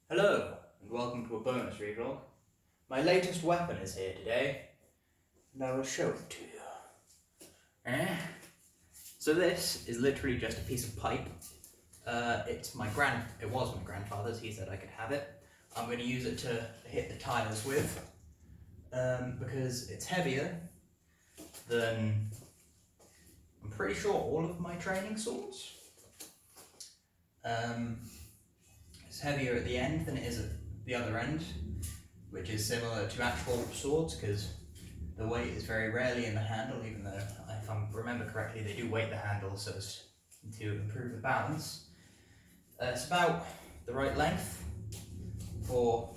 Hello, and welcome to a bonus ReeVlog. My latest weapon is here today, and I will show it to you. So this is literally just a piece of pipe. It was my grandfather's, he said I could have it. I'm going to use it to hit the tires with, because it's heavier than, I'm pretty sure, all of my training swords. It's heavier at the end than it is at the other end, which is similar to actual swords because the weight is very rarely in the handle, even though, if I remember correctly, they do weight the handle so as to improve the balance. It's about the right length for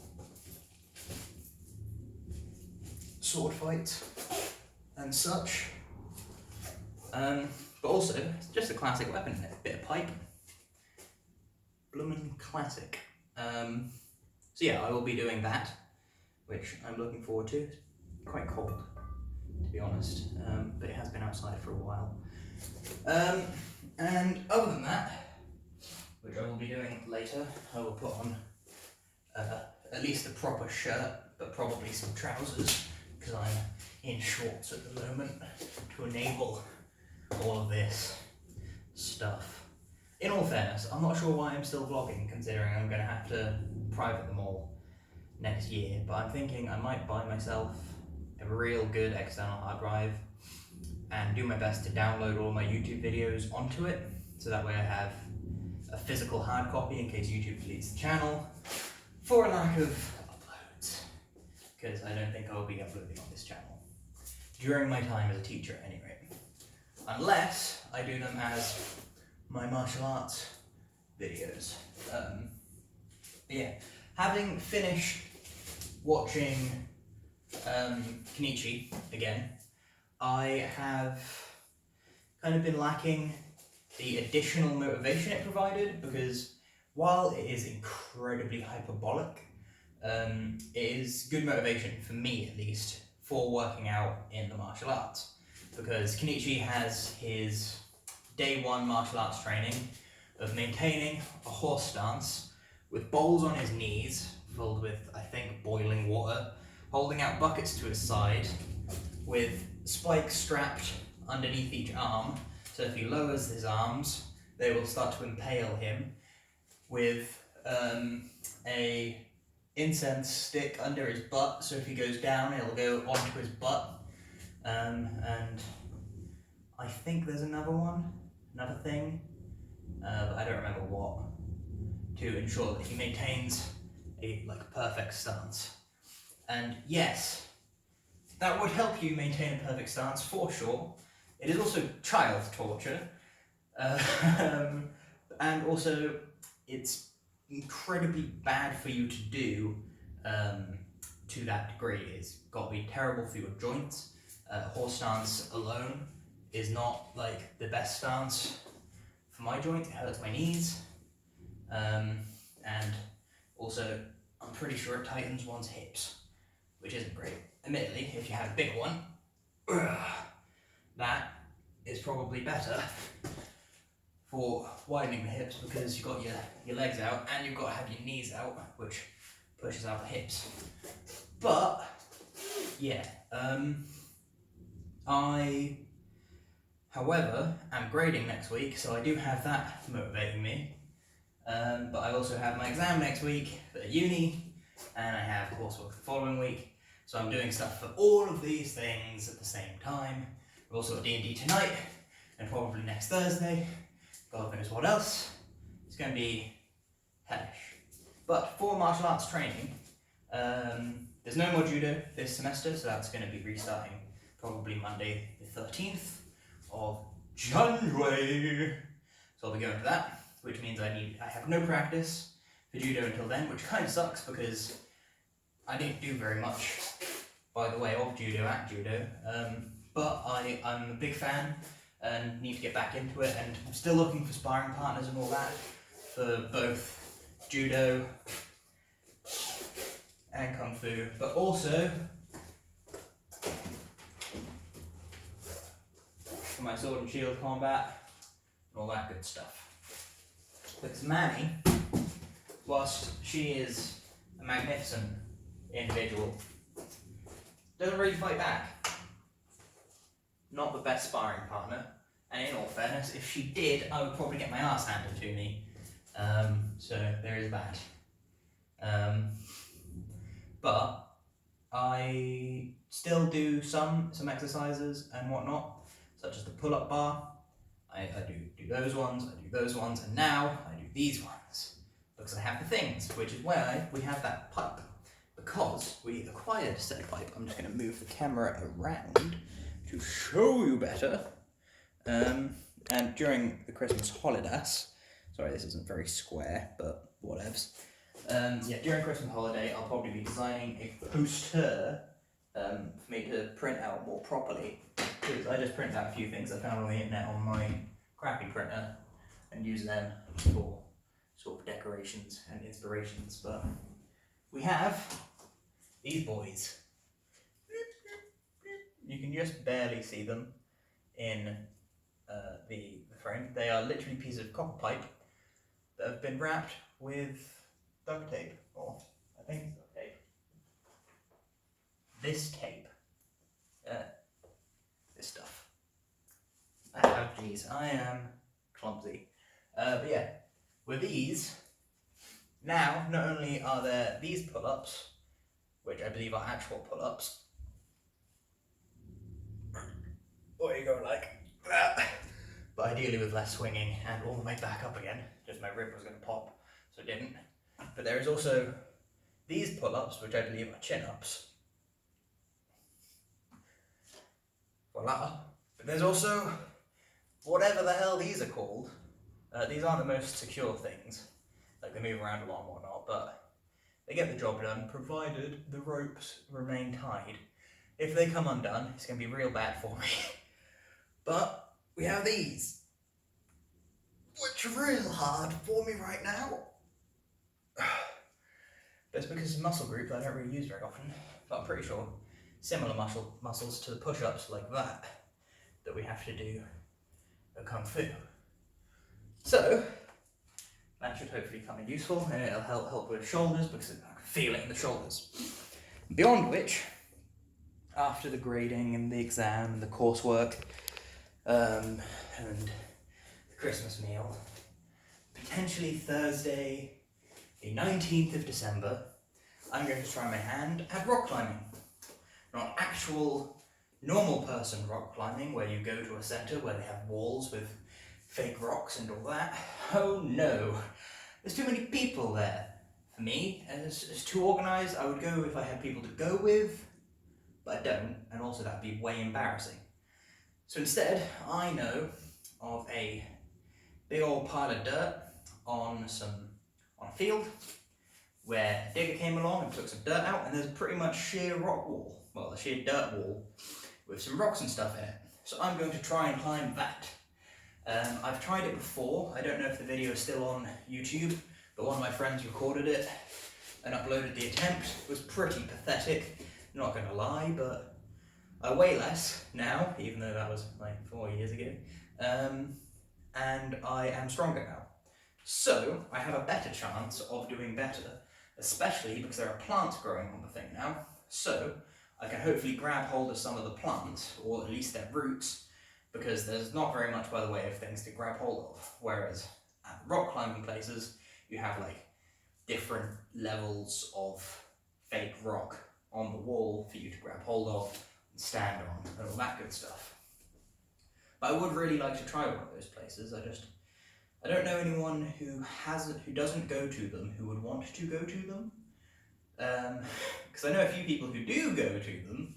sword fights and such, but also it's just a classic weapon, a bit of pipe. Bloomin' classic. So yeah, I will be doing that, which I'm looking forward to. It's quite cold, to be honest, but it has been outside for a while. And other than that, which I will be doing later, I will put on at least a proper shirt, but probably some trousers, because I'm in shorts at the moment, to enable all of this stuff. In all fairness, I'm not sure why I'm still vlogging, considering I'm going to have to private them all next year, but I'm thinking I might buy myself a real good external hard drive and do my best to download all my YouTube videos onto it, so that way I have a physical hard copy in case YouTube deletes the channel for a lack of uploads, because I don't think I'll be uploading on this channel during my time as a teacher at any rate, unless I do them as my martial arts videos. Yeah, having finished watching Kenichi again, I have kind of been lacking the additional motivation it provided, because while it is incredibly hyperbolic, it is good motivation, for me at least, for working out in the martial arts, because Kenichi has his day one martial arts training of maintaining a horse stance with bowls on his knees filled with, I think, boiling water, holding out buckets to his side with spikes strapped underneath each arm, so if he lowers his arms they will start to impale him, with a incense stick under his butt, so if he goes down it'll go onto his butt, and I think there's another thing, but I don't remember what, to ensure that he maintains a perfect stance. And yes, that would help you maintain a perfect stance for sure. It is also child torture, and also it's incredibly bad for you to do to that degree. It's got to be terrible for your joints. Horse stance alone is not the best stance for my joint. It hurts my knees, and also I'm pretty sure it tightens one's hips, which isn't great. Admittedly, if you have a big one, that is probably better for widening the hips, because you've got your legs out and you've got to have your knees out, which pushes out the hips. But yeah, I, however, am grading next week, so I do have that motivating me. But I also have my exam next week for uni, and I have coursework the following week. So I'm doing stuff for all of these things at the same time. We've also got D&D tonight, and probably next Thursday. God knows what else. It's going to be hellish. But for martial arts training, there's no more judo this semester, so that's going to be restarting probably Monday the 13th of January. So I'll be going to that, which means I have no practice for judo until then, which kind of sucks because I didn't do very much by the way of judo at judo, but I'm a big fan and need to get back into it, and I'm still looking for sparring partners and all that for both judo and kung fu, but also for my sword and shield combat and all that good stuff. Because Manny whilst she is a magnificent individual, doesn't really fight back. Not the best sparring partner, and in all fairness, if she did, I would probably get my ass handed to me. So there is that. But I still do some exercises and whatnot, such as the pull-up bar. I do those ones, and now I do these ones, because I have the things, which is why we have that pipe, because we acquired said pipe. I'm just going to move the camera around to show you better. And during the Christmas holidays, sorry this isn't very square, but whatevs. During Christmas holiday, I'll probably be designing a poster for me to print out more properly. Because I just printed out a few things I found on the internet on my crappy printer and use them for sort of decorations and inspirations. But we have these boys. You can just barely see them in the frame. They are literally pieces of copper pipe that have been wrapped with duct tape, or I think it's duct tape. This tape. This stuff. Oh jeez, I am clumsy. But yeah, with these, now not only are there these pull-ups, which I believe are actual pull-ups, or you go like that, but ideally with less swinging and all the way back up again, just my rib was going to pop, so it didn't. But there is also these pull-ups, which I believe are chin-ups. Voila. But there's also whatever the hell these are called. These aren't the most secure things, like they move around a lot and whatnot, but they get the job done, provided the ropes remain tied. If they come undone, it's going to be real bad for me. But we have these, which are real hard for me right now. But it's because it's a muscle group that I don't really use very often, but I'm pretty sure similar muscles to the push-ups like that we have to do at Kung Fu. So that should hopefully come in useful, and it'll help with shoulders because I can feel it in the shoulders. Beyond which, after the grading and the exam and the coursework and the Christmas meal, potentially Thursday, the 19th of December, I'm going to try my hand at rock climbing. Not actual normal person rock climbing where you go to a centre where they have walls with fake rocks and all that. Oh no, there's too many people there. For me, it's too organised. I would go if I had people to go with, but I don't, and also that would be way embarrassing. So instead, I know of a big old pile of dirt on a field where a digger came along and took some dirt out, and there's a pretty much sheer rock wall, well, a sheer dirt wall with some rocks and stuff in it. So I'm going to try and climb that. I've tried it before. I don't know if the video is still on YouTube, but one of my friends recorded it and uploaded the attempt. It was pretty pathetic, not gonna lie, but I weigh less now, even though that was like 4 years ago, and I am stronger now. So I have a better chance of doing better, especially because there are plants growing on the thing now. So I can hopefully grab hold of some of the plants, or at least their roots, because there's not very much by the way of things to grab hold of. Whereas at rock climbing places, you have like different levels of fake rock on the wall for you to grab hold of and stand on and all that good stuff. But I would really like to try one of those places. I don't know anyone who doesn't go to them who would want to go to them. Because I know a few people who do go to them,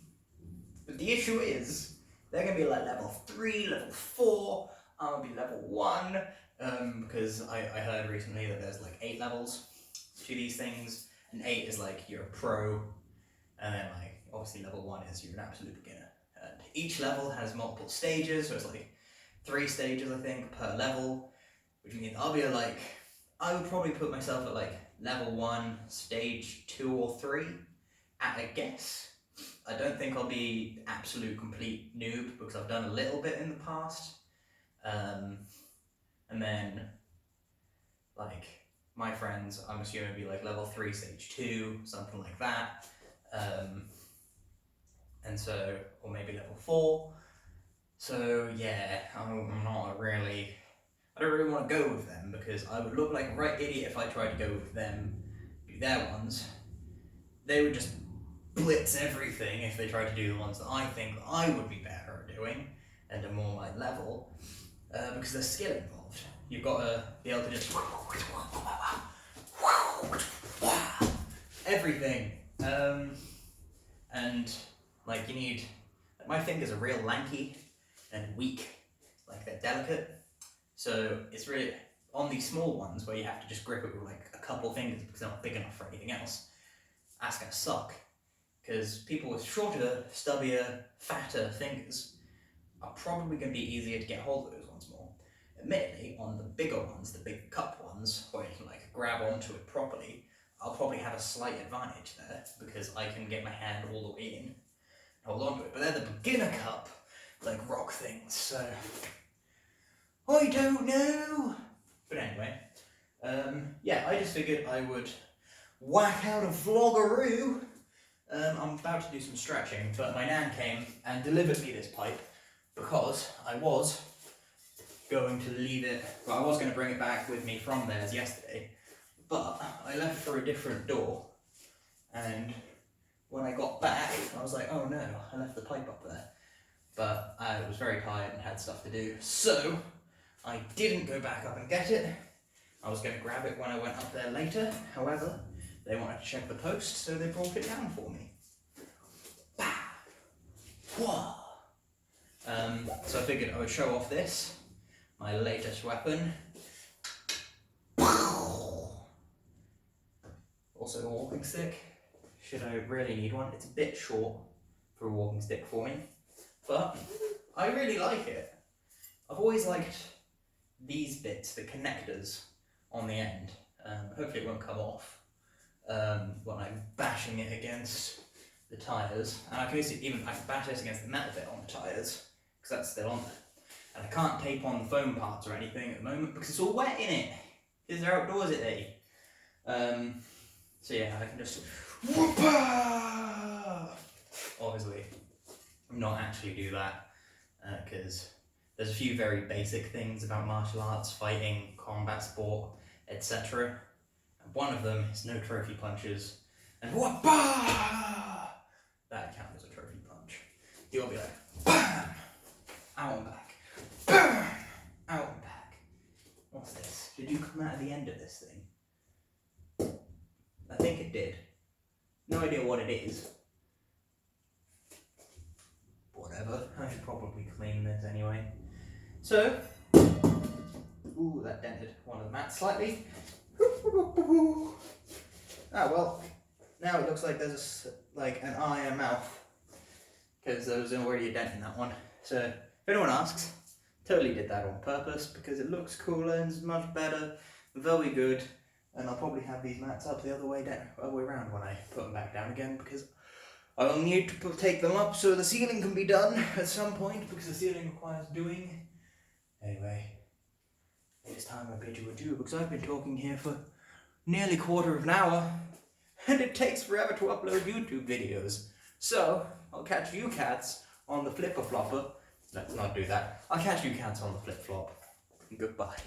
but the issue is they're going to be like level 3, level 4, I'm going to be level 1, because I heard recently that there's like 8 levels to these things, and 8 is like you're a pro, and then like obviously level 1 is you're an absolute beginner. And each level has multiple stages, so it's like 3 stages I think per level, which means I would probably put myself at like level 1, stage 2 or 3 at a guess. I don't think I'll be absolute complete noob because I've done a little bit in the past. And then like my friends, I'm assuming, be like level 3, stage 2, something like that. And so, or maybe level 4. So yeah, I'm not really, I don't really want to go with them because I would look like a right idiot if I tried to go with them, do their ones. They would just blitz everything if they tried to do the ones that I think that I would be better at doing and are more my level, because there's skill involved. You've got to be able to just everything, and like you need. My fingers are real lanky and weak, like they're delicate. So it's really on these small ones where you have to just grip it with like a couple fingers because they're not big enough for anything else. That's gonna suck. Because people with shorter, stubbier, fatter fingers are probably going to be easier to get hold of those ones more. Admittedly, on the bigger ones, the big cup ones, where you can like grab onto it properly, I'll probably have a slight advantage there because I can get my hand all the way in and hold on to it. But they're the beginner cup, like rock things, so I don't know. But anyway, yeah, I just figured I would whack out a vlogaroo. I'm about to do some stretching, but my nan came and delivered me this pipe because I was going to leave it, well, I was going to bring it back with me from theirs yesterday, but I left it for a different door, and when I got back, I was like, oh no, I left the pipe up there, but I was very tired and had stuff to do, so I didn't go back up and get it. I was going to grab it when I went up there later, however, they wanted to check the post, so they brought it down for me. Whoa. So I figured I would show off this, my latest weapon. Also a walking stick, should I really need one. It's a bit short for a walking stick for me, but I really like it. I've always liked these bits, the connectors on the end. Hopefully it won't come off when I'm bashing it against the tyres. And I can even bash this against the metal bit on the tyres, because that's still on there. And I can't tape on the foam parts or anything at the moment because it's all wet in it. Because they're outdoors at day. So yeah, I can just obviously not actually do that because there's a few very basic things about martial arts, fighting, combat sport, etc. And one of them is no trophy punches. And that counts as a trophy punch. You'll be like, BAM! Out and back. BAM! Out and back. What's this? Did you come out of the end of this thing? I think it did. No idea what it is. Whatever. I should probably clean this anyway. So, ooh, that dented one of the mats slightly. Ah, well, now it looks like there's like an eye and a mouth, because there was already a dent in that one. So, if anyone asks, totally did that on purpose, because it looks cooler and is much better, very good, and I'll probably have these mats up the other way around when I put them back down again, because I'll need to take them up so the ceiling can be done at some point, because the ceiling requires doing. Anyway, it's time I bid you adieu, because I've been talking here for nearly a quarter of an hour, and it takes forever to upload YouTube videos. So, I'll catch you cats on the flipper flopper. Let's not do that. I'll catch you cats on the flip flop. Goodbye.